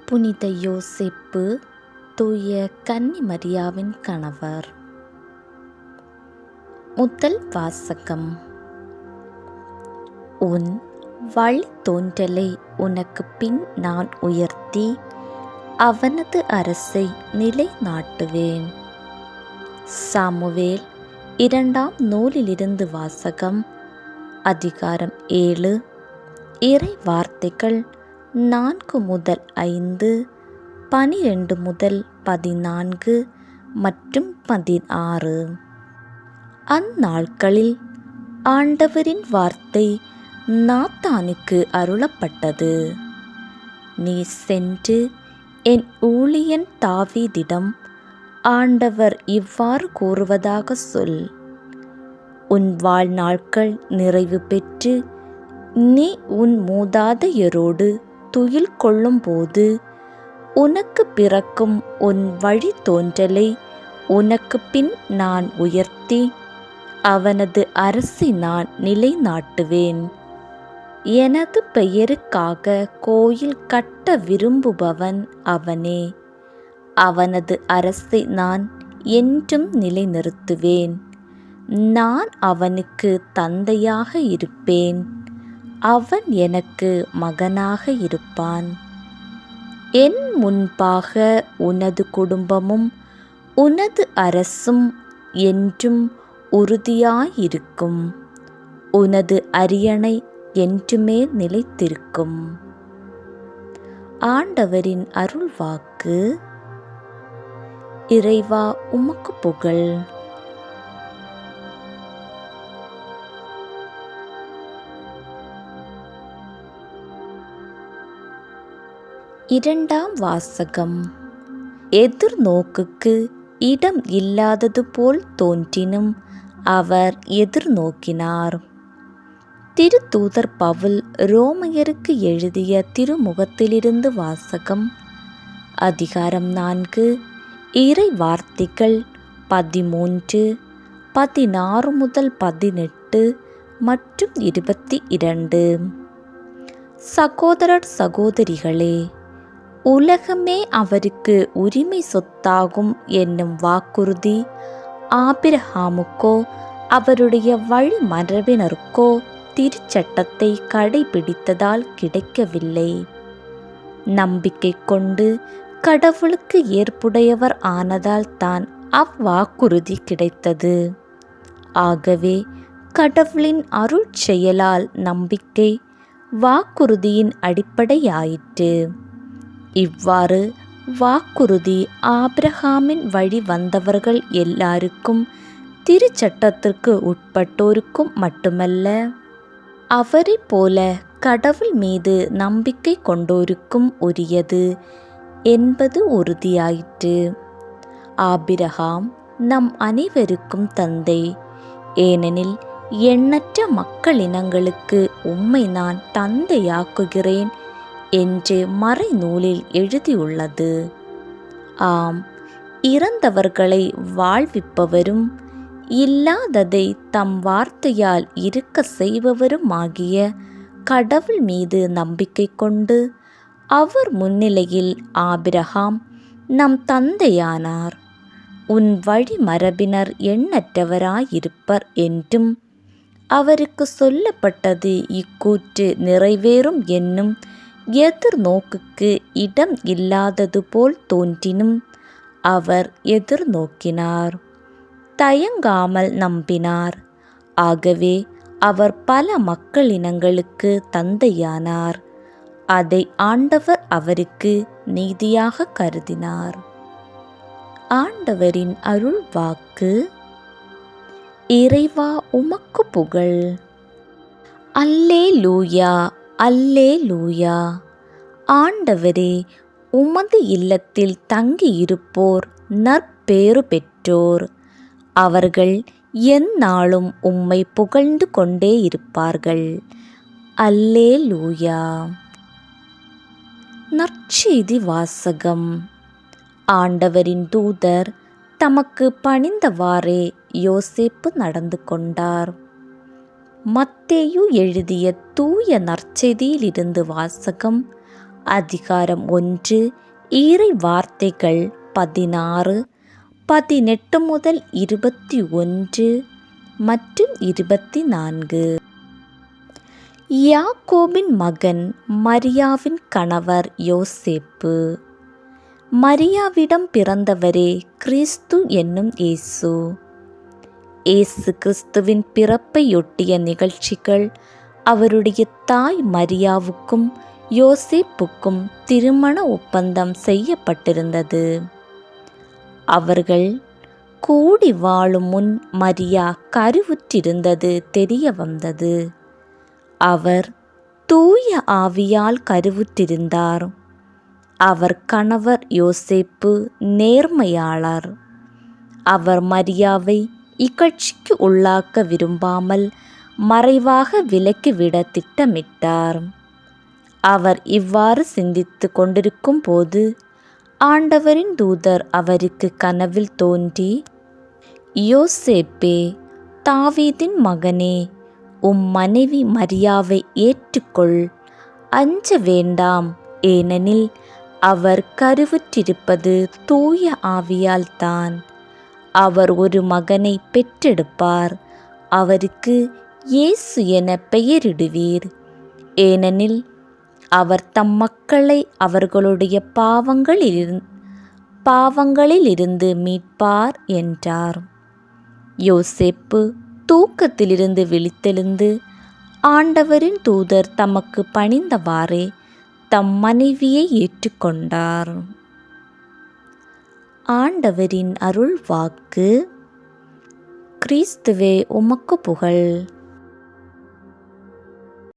புனித யோசேப்பு தூய கன்னி மரியாவின் கணவர். முதல் வாசகம். உன் வழித்தோன்றலை உனக்கு பின் நான் உயர்த்தி அவனது அரசை நிலைநாட்டுவேன். சாமுவேல் 2ஆம் நூலிலிருந்து வாசகம். அதிகாரம் 7. இறை வார்த்தைகள் 4 முதல் 5, 12 முதல் 14 மற்றும் 16. அந்நாட்களில் ஆண்டவரின் வார்த்தை நாத்தானுக்கு அருளப்பட்டது. நீ சென்று என் ஊழியன் தாவீதிடம் ஆண்டவர் இவ்வாறு கூறுவதாக சொல். உன் வாழ்நாட்கள் நிறைவு பெற்று நீ உன் மூதாதையரோடு துயில் கொள்ளும்போது உனக்கு பிறக்கும் உன் வழித்தோன்றலை உனக்கு பின் நான் உயர்த்தி அவனது அரசை நான் நிலைநாட்டுவேன். எனது பெயருக்காக கோயில் கட்ட விரும்புபவன் அவனே. அவனது அரசை நான் என்றும் நிலைநிறுத்துவேன். நான் அவனுக்கு தந்தையாக இருப்பேன். அவன் எனக்கு மகனாக இருப்பான். என் முன்பாக உனது குடும்பமும் உனது அரசும் என்றும் உறுதியாயிருக்கும். உனது அரியணை என்றுமே நிலைத்திருக்கும். ஆண்டவரின் அருள்வாக்கு. இறைவா உமக்கு புகழ். இரண்டாம் வாசகம். எதிர்நோக்குக்கு இடம் இல்லாதது போல் தோன்றினும் அவர் எதிர்நோக்கினார். திருத்தூதர் பவுல் ரோமையருக்கு எழுதிய திருமுகத்திலிருந்து வாசகம். அதிகாரம் 4. இறை வார்த்தைகள் 13, 16 முதல் 18 மற்றும் 22. சகோதரர் சகோதரிகளே, உலகமே அவருக்கு உரிமை சொத்தாகும் என்னும் வாக்குறுதி ஆபிரகாமுக்கோ அவருடைய வழிமரபினருக்கோ திருச்சட்டத்தை கடைபிடித்ததால் கிடைக்கவில்லை. நம்பிக்கை கொண்டு கடவுளுக்கு ஏற்புடையவர் ஆனதால் தான் அவ்வாக்குறுதி கிடைத்தது. ஆகவே கடவுளின் அருட்செயலால் நம்பிக்கை வாக்குறுதியின் அடிப்படையாயிற்று. இவ்வாறு வாக்குறுதி ஆபிரகாமின் வழி வந்தவர்கள் எல்லாருக்கும், திருச்சட்டத்திற்கு உட்பட்டோருக்கும் மட்டுமல்ல, அவரை போல கடவுள் மீது நம்பிக்கை கொண்டோருக்கும் உரியது என்பது உறுதியாயிற்று. ஆபிரகாம் நம் அனைவருக்கும் தந்தை. ஏனெனில் எண்ணற்ற மக்களினங்களுக்கு உம்மை நான் தந்தையாக்குகிறேன் என்று மறைநூலில் எழுதியுள்ளது. ஆம், இறந்தவர்களை வாழ்விப்பவரும் இல்லாததை தம் வார்த்தையால் இருக்க செய்பவருமாகிய கடவுள் மீது நம்பிக்கை கொண்டு அவர் முன்னிலையில் ஆபிரகாம் நம் தந்தையானார். உன் வழிமரபினர் எண்ணற்றவராயிருப்பர் என்றும் அவருக்கு சொல்லப்பட்டது இக்கூற்று நிறைவேறும் என்னும் எதிர்நோக்குக்கு இடம் இல்லாதது போல் தோன்றினும் அவர் எதிர்நோக்கினார். தயங்காமல் நம்பினார். ஆகவே அவர் பல மக்களினங்களுக்கு தந்தையானார். அதை ஆண்டவர் அவருக்கு நீதியாக கருதினார். ஆண்டவரின் அருள் வாக்கு. இறைவா உமக்கு புகழ். அல்லேலூயா, அல்லேலூயா. ஆண்டவரே, உமது இல்லத்தில் தங்கியிருப்போர் நற்பேறு பெற்றோர். அவர்கள் எந்நாளும் உம்மை புகழ்ந்து கொண்டே இருப்பார்கள். அல்லேலூயா. நற்செய்தி வாசகம். ஆண்டவரின் தூதர் தமக்கு பணிந்தவாறே யோசேப்பு நடந்து கொண்டார். மத்தேயு எழுதிய தூய நற்செய்தியிலிருந்து வாசகம். அதிகாரம் 1 இறை வார்த்தைகள் 16, 18 முதல் 21 மற்றும் 24. யாக்கோபின் மகன் மரியாவின் கணவர் யோசேப்பு. மரியாவிடம் பிறந்தவரே கிறிஸ்து என்னும் இயேசு. இயேசு கிறிஸ்துவின் பிறப்பையொட்டிய நிகழ்ச்சிகள் அவருடைய தாய் மரியாவுக்கும் யோசேப்புக்கும் திருமண ஒப்பந்தம் செய்யப்பட்டிருந்தது. அவர்கள் கூடி வாழும் முன் மரியா கருவுற்றிருந்தது தெரிய வந்தது. அவர் தூய ஆவியால் கருவுற்றிருந்தார். அவர் கணவர் யோசேப்பு நேர்மையாளர். அவர் மரியாவை இகழ்ச்சிக்கு உள்ளாக்க விரும்பாமல் மறைவாக விலக்கிவிட திட்டமிட்டார். அவர் இவ்வாறு சிந்தித்து கொண்டிருக்கும் போது ஆண்டவரின் தூதர் அவருக்கு கனவில் தோன்றி, யோசேப்பே, தாவீதின் மகனே, உம் மனைவி மரியாவை ஏற்றுக்கொள், அஞ்ச வேண்டாம். ஏனெனில் அவர் கருவுற்றிருப்பது தூய ஆவியால்தான். அவர் ஒரு மகனை பெற்றெடுப்பார். அவருக்கு இயேசு என பெயரிடுவீர். ஏனெனில் அவர் தம் மக்களை அவர்களுடைய பாவங்களிலிருந்து மீட்பார் என்றார். யோசேப்பு தூக்கத்திலிருந்து விழித்தெழுந்து ஆண்டவரின் தூதர் தமக்கு பணிந்தவாறே தம் மனைவியை ஏற்றுக்கொண்டார். ஆண்டவரின் அருள் வாக்கு. கிறிஸ்துவே உமக்கு புகழ்.